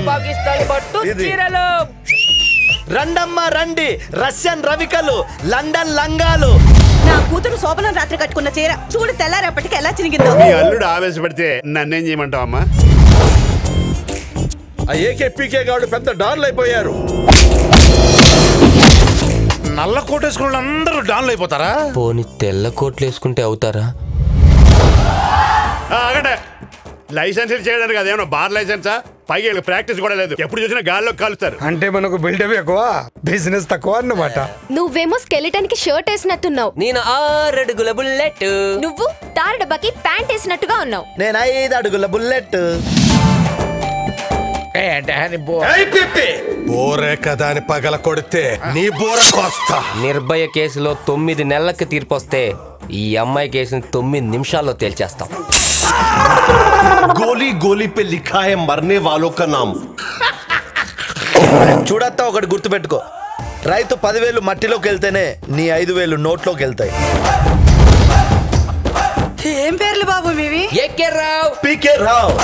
పాకిస్తాన్ పట్టు చీరలు. రండమ్మా రండి, రష్యన్ రవికలు, లండన్ లంగాలు. నా కూతురు శోభనం రాత్రి కట్టుకున్న చీర చూడు తెల్లారేపటికి ఎలా చినిగిందో. మీ అల్లుడు ఆవేశపడితే నన్నేం చేయమంటావు అమ్మా? ఆ ఏకే పీకే గాడు పెద్ద డాన్లు అయిపోయారు. నల్ల కోటేసుకున్న అందరూ డాన్లు అయిపోతారా? పోని తెల్ల కోట్లు వేసుకుంటే అవుతారా? అగంటే లైసెన్స్ చేయడానికి అదేమన్నా బార్ లైసెన్సా? పైగా ప్రాక్టీస్ కూడా లేదు, ఎప్పుడు చూసినా గాల్లో కాలుస్తారు. అంటే మనకు బిల్డప్ ఎక్కువ, బిజినెస్ తక్కువ అన్నమాట. నువ్వేమో స్కెలిటన్ కి షర్ట్ వేసినట్టున్నావు. నేను 6 అడుగుల బుల్లెట్. నువ్వు తారు డబ్బాకి ప్యాంట్ వేసినట్టుగా ఉన్నావు. నేను 5 అడుగుల బుల్లెట్. బోరే కదా అని పగల కొడితే నీ బోర కోస్తా. నిర్భయ కేసులో 9 నెలలకి తీర్పు వస్తే ఈ అమ్మాయి కేసుని 9 నిమిషాల్లో తేల్చేస్తాం. గోలీ గోలీ పే లిఖా హై మర్నే వాలో కా నామ్. చూడత్తా ఒకటి గుర్తుపెట్టుకో, రైతు 10,000 మట్టిలోకి వెళ్తేనే నీ 5,000 నోట్లోకి వెళ్తాయి. ఏం పేర్లు బాబు మీవి? ఏకే రావ్, పీకే రావ్.